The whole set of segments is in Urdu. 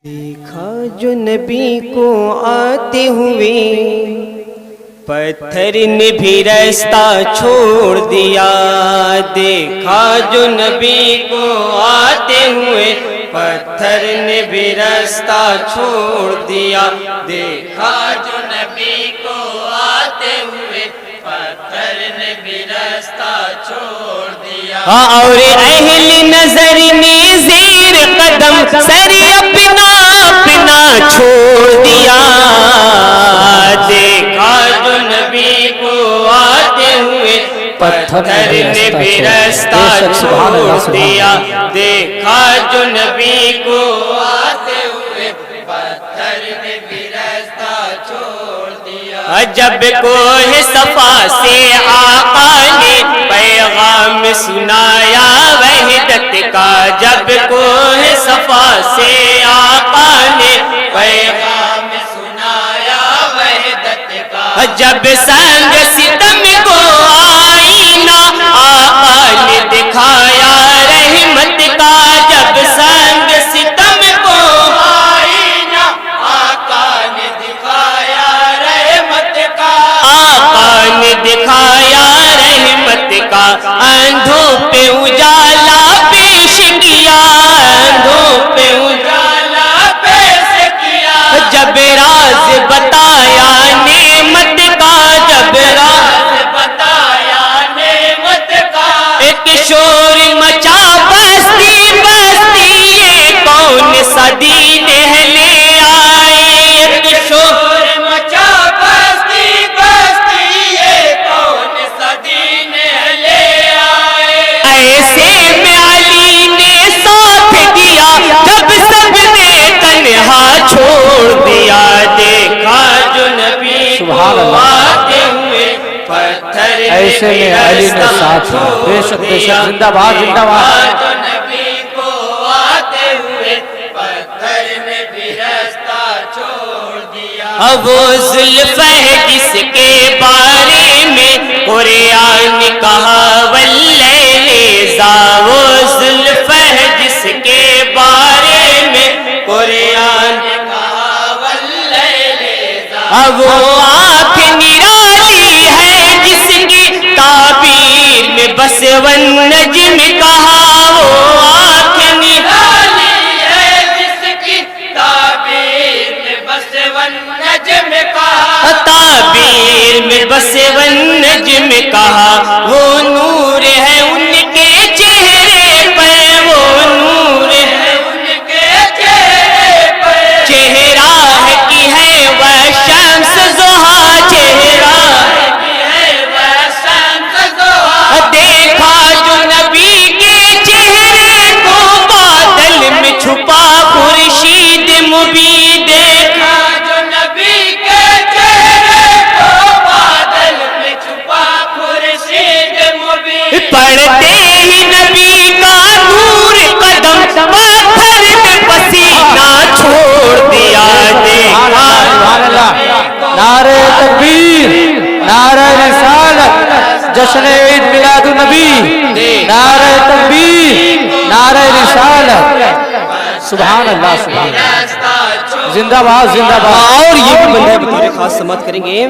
دیکھا جو نبی کو آتے ہوئے پتھر نے بھی راستہ چھوڑ دیا. دیکھا جو نبی کو آتے ہوئے پتھر نے بھی راستہ چھوڑ دیا. دیکھا جو نبی کو آتے ہوئے پتھر نے بھی راستہ چھوڑ دیا. اور اہل نظر نے زیر قدم سر اپنا اپنا چھوڑ دیا. دیکھا جو نبی کو آتے ہوئے پتھر نے بھی راستہ چھوڑ دیا. دیکھا جو نبی کو آتے ہوئے پتھر نے بھی راستہ چھوڑ دیا. جب کوہ صفا سے آقا نے پیغام سنایا وحدت کا. جب کوہ صفا سے آقا نے پیغام سنایا وحدت کا. جب سنگ ستم کو آئینہ آقا نے دکھایا رحمت کا. جب سنگ ستم کو آئینہ آقا نے دکھایا رحمت کا. آقا نے دکھایا رحمت کا. اندھوں پہ اجالا پیش کیا. اندھوں پہ اجالا پیش کیا. جب راز بتایا نعمت کا. جب راز بتایا نعمت کا. ایک شور مچا بستی بستی یہ کون سا دین لے آئے. ایک شور مچا بستی بستی یہ کون سا دین لے آئے. ایسے میں علی نے ساتھ دیا جب سب نے تنہا چھوڑ دیا. دیکھا جو نبی کو آتے ہوئے پتھر ایسے میں علی نے ساتھ دیا. بے شک بے شک. زندہ باد زندہ باد. جو نبی کو آتے ہوئے پتھر نے بھی راستہ چھوڑ دیا. وہ زلفہ جس کے بارے میں قرآن کہا واللیل ذا. وہ زلفہ جس کے بارے میں قرآن کہا واللیل ذا. وہ آنکھ نرالی ہے جس کی تعبیر میں بس والنجم کہا. وہ آنکھ نرالی ہے جس کی تعبیر میں بس والنجم کہا. تعبیر میں بس والنجم کہا. وہ نور ہے ان کے چہرے پہ. وہ نور ہے ان کے چہرے پہ. چہرہ ہے کی ہے وہ شمس ضحیٰ. چہرہ ہے کی ہے وہ شمس ضحیٰ. دیکھا جو نبی کے چہرے کو بادل میں چھپا خورشید مبین. دیکھا جو نبی کے چہرے کو بادل میں چھپا خورشید مبین. پڑھتے ہی نبی کا نور قدم پتھر میں پسینہ چھوڑ دیا. دیکھا نعرہ تکبیر، نعرہ رسالت، جشن عید میلاد النبی، نعرہ تکبیر، نعرہ رسالت. سبحان اللہ سبحان اللہ. زندہ باد زندہ باد. اور یہ بھی بندہ بطور خاص سماعت کریں گے.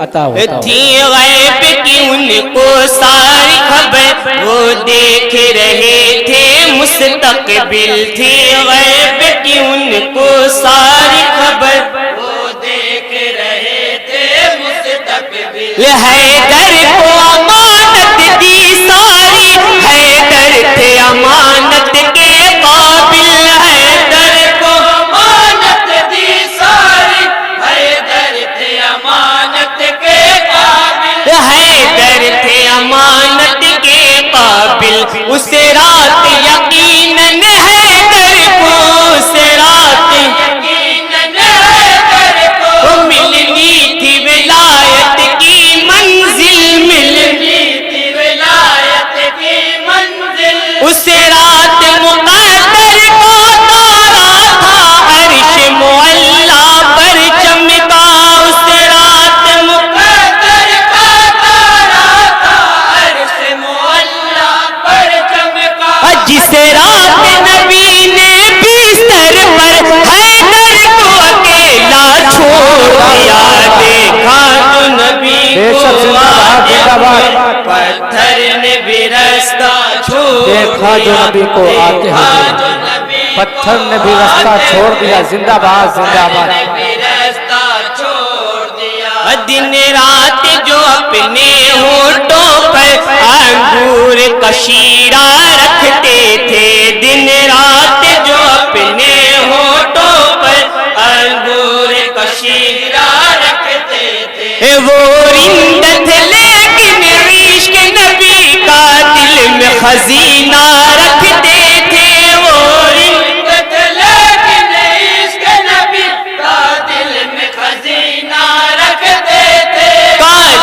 عطا ہوتا تھی غیب کی ان کو ساری خبر. وہ دیکھ رہے تھے مستقبل. تھی غیب کی ان کو ساری خبر. وہ دیکھ رہے تھے مستقبل. حیدر کو امانت دی ساری. حیدر تھے امانت کے قابل. حیدر کو امانت دی ساری. حیدر تھے امانت کے قابل. حیدر تھے امانت کے قابل. اس رات یقیناً حیدر کو. اس رات یقیناً حیدر کو ملنی تھی ولایت کی منزل. دیکھا جو نبی کو آتے ہوئے پتھر نے بھی راستہ چھوڑ دیا زندہ باد زندہ باد دن رات جو اپنے ہونٹوں پر انگور کا شیرہ رکھتے تھے دن رات جو اپنے ہونٹوں پر انگور کا شیرہ رکھتے تھے وہ رند تھے لیکن عشق نبی کا دل میں خزینہ رکھتے تھے وہ رند تھے لیکن عشق نبی کا دل میں خزینہ رکھتے تھے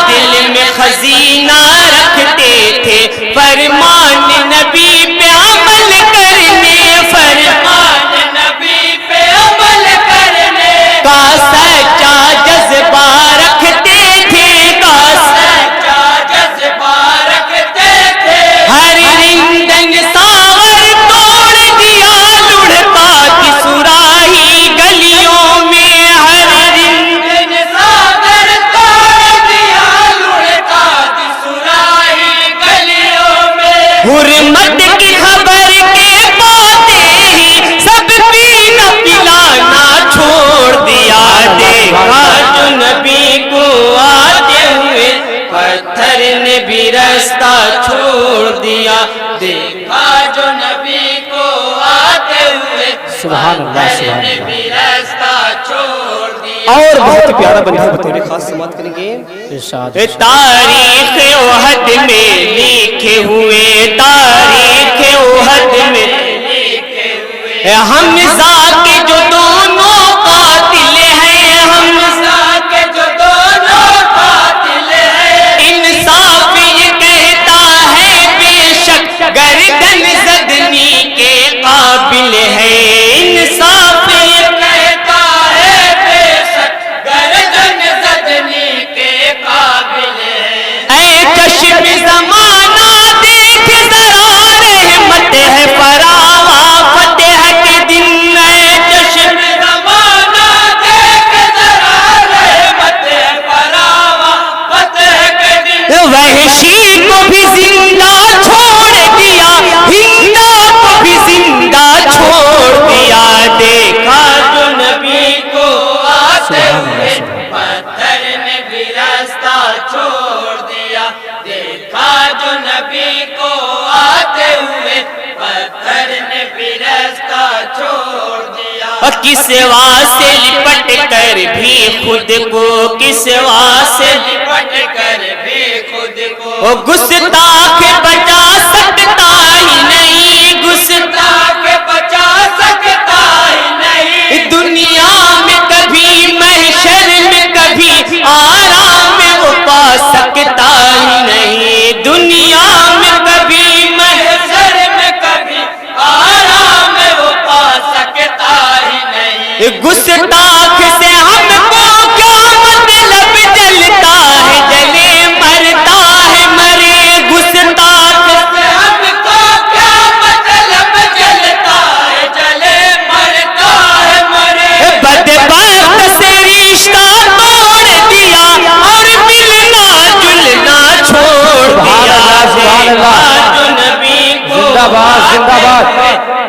دل میں خزینہ رکھتے تھے فرمان نبی پہ عمل کرنے فرمان نبی پہ عمل کرنے کا سچا جذبہ رکھتے تھے کا سچا جذبہ رکھتے تھے ہر رندن ساور توڑ دیا لڑکا کی سراہی گلیوں میں ہر رندن ساور توڑ دیا لڑکا کی سراہی گلیوں میں حرمت کی خبر کے پاتے ہی سب پینا پلانا چھوڑ دیا دیکھا جو نبی کو آتے ہوئے پتھر نے بھی راستہ چھوڑ دیا دیکھا جو نبی کو آتے ہوئے سبحان اللہ پتھر سبحان نے اللہ بھی راستہ چھوڑ دیا اور بہت پیارا بندہ بطور خاص سماعت کریں گے ارشاد تاریخ احد میں لکھے ہوئے تاریخ احد میں لکھے ہوئے حمزہ کے جو دونوں قاتل ہیں حمزہ کے جو دونوں قاتل ہیں انصاف یہ کہتا ہے بے شک گردن زدنی کے قابل ہے انصاف یہ کہتا ہے بے شک گردن زدنی کے قابل ہے اے چشم زمانہ دیکھ ذرا رحمت ہے فراواں فتح کے دن اے چشم زمانہ دیکھ ذرا رحمت ہے فراواں فتح کے دن وحشی کو بھی زندہ چھوڑ دیا ہندا کو بھی زندہ چھوڑ دیا دیکھا جو نبی کو آتے ہوئے پتھر نے بھی راستہ چھوڑ دیا دیکھا جو نبی کو آتے ہوئے پتھر نے بھی راستہ چھوڑ دیا کس واسطے لپٹ کر بھی خود کو کس واسطے لپٹ کر بھی خود کو گستاخ بچا سکتا ہی نہیں گستاخ بچا سکتا ہی نہیں دنیا میں کبھی محشر میں کبھی آرام میں وہ پا سکتا ہی نہیں دنیا میں کبھی محشر میں کبھی آرام میں وہ پا سکتا ہی نہیں گستاخ سے ہم کو کیا مطلب جلتا ہے جلے مرتا ہے مرے گستاخ سے ہم کو کیا مطلب جلتا ہے جلے مرتا ہے مرے بدبخت سے رشتہ توڑ دیا اور ملنا جلنا چھوڑ دیا سبحان اللہ جو نبی کو زندہ باد زندہ باد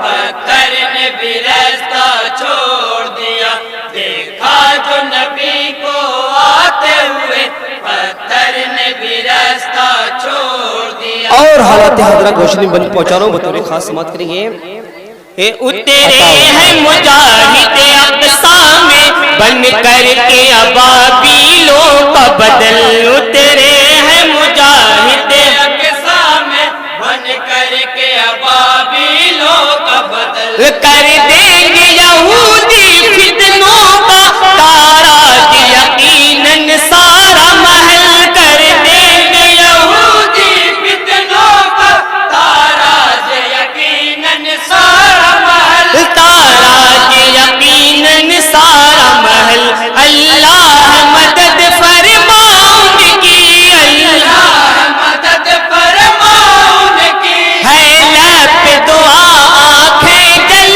پتھر نے بھی راستہ چھوڑ دیا دیکھا جو نبی کو آتے ہوئے پتھر نے بھی راستہ چھوڑ دیا اور حالات حضرت روشنی بن پہنچا رہا ہوں بطور خاص سماعت کریں گے اترے ہیں مجاہد اقصا میں بن کر کے ابابیلوں کا بدل اترے ہیں مجاہد اقصا میں بن کر کے ابابیلوں کا بدل کر دیں گے یہودی فتنوں کا تاراج یقیناً سارا محل کر دیں گے یہودی فتنوں کا تاراج یقیناً سارا محل تاراج یقیناً سارا محل اللہ مدد فرماؤں کی اللہ مدد فرماؤں کی ہے لب دعا آنکھیں جل